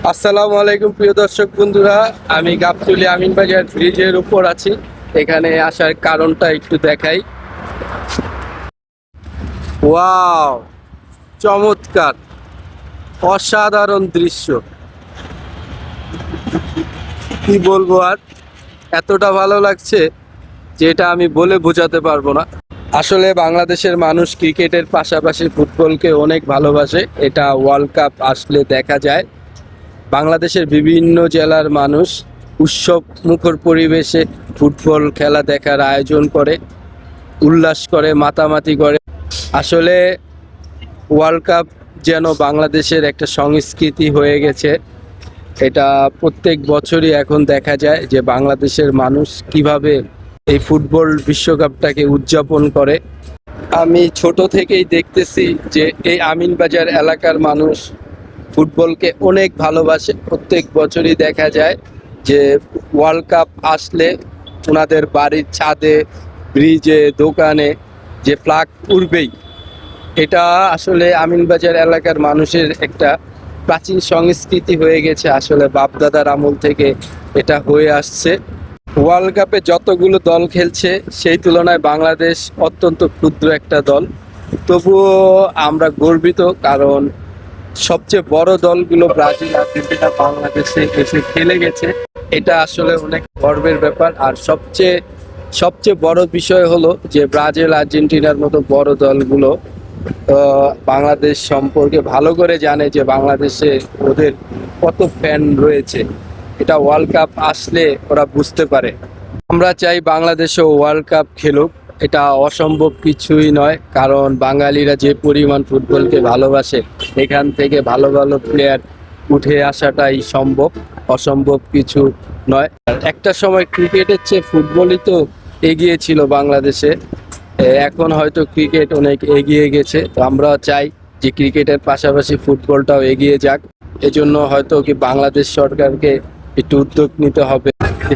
আসসালামু আলাইকুম প্রিয় দর্শক বন্ধুরা, আমি গাবতলী আমিনবাজার ব্রিজের উপর আছি। এখানে আসার কারণটা একটু দেখাই। ওয়াও, চমৎকার, অসাধারণ দৃশ্য। কি বলবো আর, এতটা ভালো লাগছে যেটা আমি বলে বোঝাতে পারবো না। আসলে বাংলাদেশের মানুষ ক্রিকেটের পাশাপাশি ফুটবলকে অনেক ভালোবাসে, এটা ওয়ার্ল্ড কাপ আসলে দেখা যায়। বাংলাদেশের বিভিন্ন জেলার মানুষ উৎসব মুখর পরিবেশে ফুটবল খেলা দেখার আয়োজন করে, উল্লাস করে, মাতামাতি করে। আসলে ওয়ার্ল্ড কাপ যেন বাংলাদেশের একটা সংস্কৃতি হয়ে গেছে। এটা প্রত্যেক বছরই এখন দেখা যায় যে বাংলাদেশের মানুষ কিভাবে এই ফুটবল বিশ্বকাপটাকে উদযাপন করে। আমি ছোট থেকেই দেখতেছি যে এই আমিনবাজার এলাকার মানুষ ফুটবলকে অনেক ভালোবাসে। প্রত্যেক বছরই দেখা যায় যে ওয়ার্ল্ড কাপ আসলে ওনাদের বাড়ির ছাদে, ব্রিজে, দোকানে যে ফ্ল্যাগ উড়বেই। এটা আসলে আমিনবাজার এলাকার মানুষের একটা প্রাচীন সংস্কৃতি হয়ে গেছে। আসলে বাপদাদার আমল থেকে এটা হয়ে আসছে। ওয়ার্ল্ড কাপে যতগুলো দল খেলছে সেই তুলনায় বাংলাদেশ অত্যন্ত ক্ষুদ্র একটা দল, তবুও আমরা গর্বিত, কারণ সবচেয়ে বড় দলগুলো ব্রাজিল, আর্জেন্টিনা বাংলাদেশে এসে খেলে গেছে। এটা আসলে অনেক গর্বের ব্যাপার। আর সবচেয়ে বড় বিষয় হলো যে ব্রাজিল, আর্জেন্টিনার মতো বড় দলগুলো বাংলাদেশ সম্পর্কে ভালো করে জানে যে বাংলাদেশে ওদের কত ফ্যান রয়েছে। এটা ওয়ার্ল্ড কাপ আসলে ওরা বুঝতে পারে। আমরা চাই বাংলাদেশও ওয়ার্ল্ড কাপ খেলুক, এটা অসম্ভব কিছুই নয়, কারণ বাঙালিরা যে পরিমাণ ফুটবলকে ভালোবাসে, এখান থেকে ভালো ভালো প্লেয়ার উঠে আসাটাই সম্ভব, অসম্ভব কিছু নয়। আর একটা সময় ক্রিকেটের চেয়ে ফুটবলই তো এগিয়ে ছিল বাংলাদেশে। এখন হয়তো ক্রিকেট অনেক এগিয়ে গেছে, তো আমরা চাই যে ক্রিকেটের পাশাপাশি ফুটবলটাও এগিয়ে যাক। এজন্য হয়তো কি বাংলাদেশ সরকারকে একটু উদ্যোগ নিতে হবে।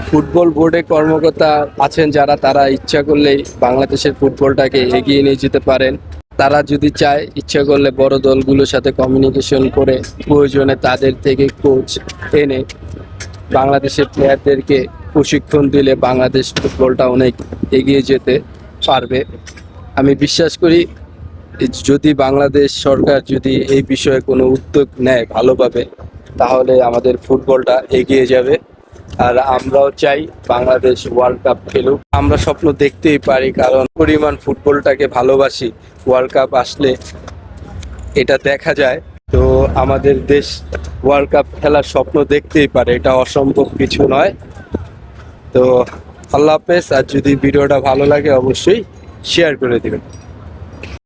ফুটবল বোর্ডে কর্মকর্তা আছেন যারা, তারা ইচ্ছা করলেই বাংলাদেশের ফুটবলটাকে এগিয়ে নিয়ে যেতে পারেন। তারা যদি চায়, ইচ্ছা করলে বড় দলগুলোর সাথে কমিউনিকেশন করে প্রয়োজনে তাদের থেকে কোচ এনে বাংলাদেশের প্লেয়ারদেরকে প্রশিক্ষণ দিলে বাংলাদেশ ফুটবলটা অনেক এগিয়ে যেতে পারবে। আমি বিশ্বাস করি যদি বাংলাদেশ সরকার যদি এই বিষয়ে কোনো উদ্যোগ নেয় ভালোভাবে, তাহলে আমাদের ফুটবলটা এগিয়ে যাবে। আর আমরাও চাই বাংলাদেশ ওয়ার্ল্ড কাপ খেলুক। আমরা স্বপ্ন দেখতেই পারি, কারণ পরিমাণ ফুটবলটাকে ভালোবাসি। ওয়ার্ল্ড কাপ আসলে এটা দেখা যায়, তো আমাদের দেশ ওয়ার্ল্ড কাপ খেলার স্বপ্ন দেখতেই পারে, এটা অসম্ভব কিছু নয়। তো আল্লাহ হাফেজ। আর যদি ভিডিওটা ভালো লাগে অবশ্যই শেয়ার করে দিবেন।